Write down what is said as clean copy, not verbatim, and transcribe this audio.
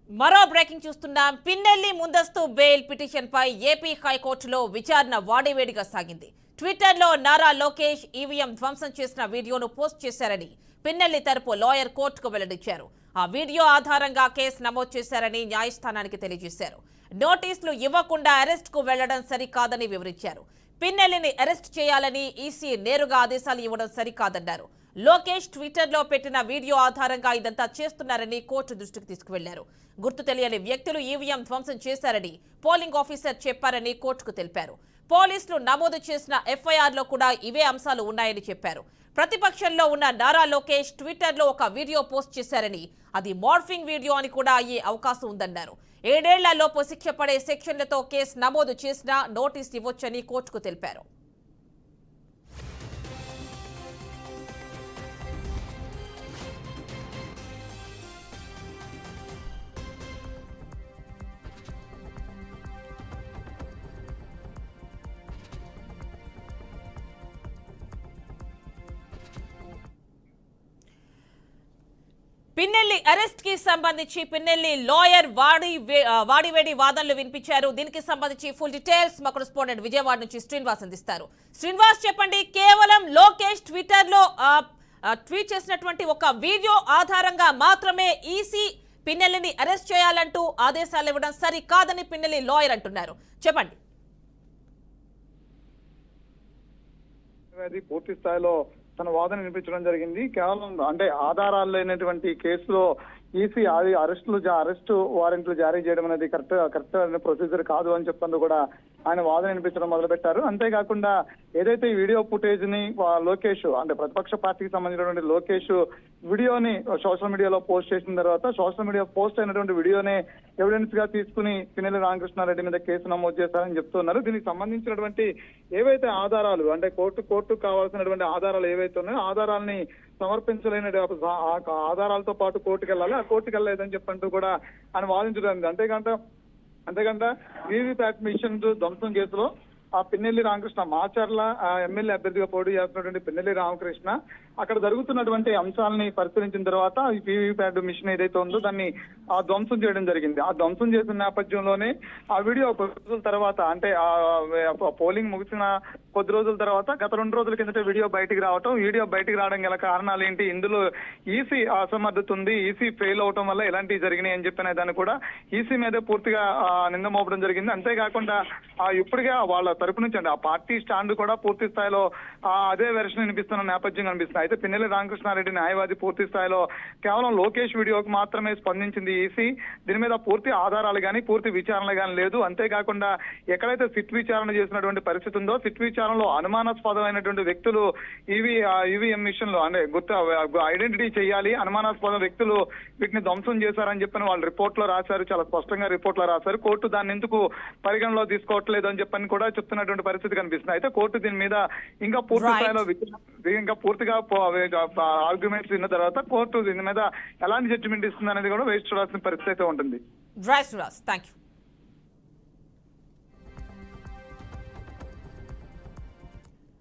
మరో బ్రేకింగ్ చూస్తున్నాం. పిన్నెల్లి ముందస్తు బెయిల్ పిటిషన్ పై ఏపీ హైకోర్టులో విచారణ వాడివేడిగా సాగింది. ట్విట్టర్లో నారా లోకేష్ ఈవీఎం ధ్వంసం చేసిన వీడియోను పోస్ట్ చేశారని పిన్నెల్లి తరపు లాయర్ కోర్టుకు వెల్లడించారు. ఆ వీడియో ఆధారంగా కేసు నమోదు చేశారని న్యాయస్థానానికి తెలియజేశారు. నోటీసులు ఇవ్వకుండా అరెస్ట్ కు వెళ్లడం సరికాదని వివరించారు. పిన్నెల్లిని అరెస్ట్ చేయాలని ఈసీ నేరుగా ఆదేశాలు ఇవ్వడం సరికాదన్నారు. లోకేష్ ట్విట్టర్లో పెట్టిన వీడియో ఆధారంగా ఇదంతా చేస్తున్నారని కోర్టు దృష్టికి తీసుకువెళ్లారు. గుర్తు తెలియని వ్యక్తులు ఈవీఎం ధ్వంసం చేశారని పోలింగ్ ఆఫీసర్ చెప్పారని కోర్టుకు తెలిపారు. పోలీసులు నమోదు చేసిన ఎఫ్ఐఆర్లో కూడా ఇవే అంశాలు ఉన్నాయని చెప్పారు. ప్రతిపక్షంలో ఉన్న నారా లోకేష్ ట్విట్టర్లో ఒక వీడియో పోస్ట్ చేశారని, అది మార్ఫింగ్ వీడియో అని కూడా అయ్యే అవకాశం ఉందన్నారు. 7 ఏళ్లలోపు శిక్ష పడే సెక్షన్లతో కేసు నమోదు చేసినా నోటీస్ ఇవ్వొచ్చని కోర్టుకు తెలిపారు. పిన్నెల్లి అరెస్ట్ కి సంబంధించి పిన్నెల్లి లాయర్ వాడివేడి వాదనలు వినిపించారు. దీనికి సంబంధించి ఫుల్ డీటెయిల్స్ మా కరెస్పాండెంట్ విజయవాడ నుంచి శ్రీనివాస్ అందిస్తారు. శ్రీనివాస్, చెప్పండి, కేవలం లోకేష్ ట్విట్టర్ లో ట్వీట్ చేసినటువంటి ఒక వీడియో ఆధారంగా మాత్రమే ఈసీ పిన్నెల్లిని అరెస్ట్ చేయాలంటూ ఆదేశాలు ఇవ్వడం సరికాదని పిన్నెల్లి లాయర్ అంటున్నారు. చెప్పండి. పూర్తి స్థాయిలో తన వాదన వినిపించడం జరిగింది. కేవలం అంటే ఆధారాలు లేనటువంటి కేసులో ఈసీ అరెస్ట్ వారెంట్లు జారీ చేయడం అనేది కరెక్ట్ ప్రొసీజర్ కాదు అని చెప్పందుకు కూడా ఆయన వాదన వినిపించడం మొదలుపెట్టారు. అంతేకాకుండా ఏదైతే ఈ వీడియో ఫుటేజ్ ని లోకేష్ అంటే ప్రతిపక్ష పార్టీకి సంబంధించినటువంటి లోకేష్ వీడియోని సోషల్ మీడియాలో పోస్ట్ చేసిన తర్వాత సోషల్ మీడియా పోస్ట్ అయినటువంటి వీడియోనే ఎవిడెన్స్ గా తీసుకుని పిన్నెల్లి రామకృష్ణారెడ్డి మీద కేసు నమోదు చేశారని చెప్తున్నారు. దీనికి సంబంధించినటువంటి ఏవైతే ఆధారాలు అంటే కోర్టుకు కావాల్సినటువంటి ఆధారాలు ఏవైతే ఉన్నాయో ఆధారాలని సమర్పించలేని ఆధారాలతో పాటు కోర్టుకు వెళ్ళాలి, ఆ కోర్టుకు వెళ్ళలేదని చెప్పంటూ కూడా ఆయన వాదించడం. అంతేకాకుండా వీవీప్యాట్ మిషన్ ధ్వంసం కేసులో ఆ పిన్నెల్లి రామకృష్ణ మాచర్ల ఎమ్మెల్యే అభ్యర్థిగా పోటీ చేస్తున్నటువంటి పిన్నెల్లి రామకృష్ణ అక్కడ జరుగుతున్నటువంటి అంశాలని పరిశీలించిన తర్వాత ఈ వీవీప్యాట్ మిషన్ ఏదైతే ఉందో దాన్ని ధ్వంసం చేయడం జరిగింది. ఆ ధ్వంసం చేసిన నేపథ్యంలోనే ఆ వీడియో కొద్ది రోజుల తర్వాత అంటే పోలింగ్ ముగిసిన కొద్ది రోజుల తర్వాత గత 2 రోజుల కిందట వీడియో బయటికి రావడం గల కారణాలు ఏంటి, ఇందులో ఈసీ అసమర్థత ఉంది, ఈసీ ఫెయిల్ అవటం వల్ల ఇలాంటివి జరిగినాయి అని చెప్పిన దాన్ని కూడా ఈసీ మీదే పూర్తిగా నింద మోపడం జరిగింది. అంతేకాకుండా ఇప్పటిగా వాళ్ళ తరపు నుంచి అంటే ఆ పార్టీ స్టాండ్ కూడా పూర్తి స్థాయిలో అదే వెర్షన్ వినిపిస్తున్న నేపథ్యం కనిపిస్తుంది. అయితే పిన్నెల్లి రామకృష్ణారెడ్డి న్యాయవాది పూర్తి స్థాయిలో కేవలం లోకేష్ వీడియోకి మాత్రమే స్పందించింది ఈసీ. దీని మీద పూర్తి ఆధారాలు కానీ పూర్తి విచారణలు కానీ లేదు. అంతేకాకుండా ఎక్కడైతే సిట్ విచారణ చేసినటువంటి పరిస్థితి ఉందో సిట్ విచారణలో అనుమానాస్పదమైనటువంటి వ్యక్తులు ఈవీఎం మిషన్ లో అంటే ఐడెంటిటీ చేయాలి, అనుమానాస్పద వ్యక్తులు వీటిని ధ్వంసం చేశారని చెప్పని వాళ్ళు రిపోర్ట్ లో రాశారు, చాలా స్పష్టంగా రిపోర్ట్ లో రాశారు. కోర్టు దాన్ని ఎందుకు పరిగణలో తీసుకోవట్లేదు అని చెప్పని కూడా చెప్తున్నటువంటి పరిస్థితి కనిపిస్తుంది. అయితే కోర్టు దీని మీద ఇంకా పూర్తి స్థాయిలో ఇంకా పూర్తిగా ఆర్గ్యుమెంట్స్ విన్న తర్వాత కోర్టు దీని మీద ఎలాంటి జడ్జిమెంట్ ఇస్తుంది అనేది కూడా వేచి చూడాల్సిన పరిస్థితి అయితే ఉంటుంది. Thank you.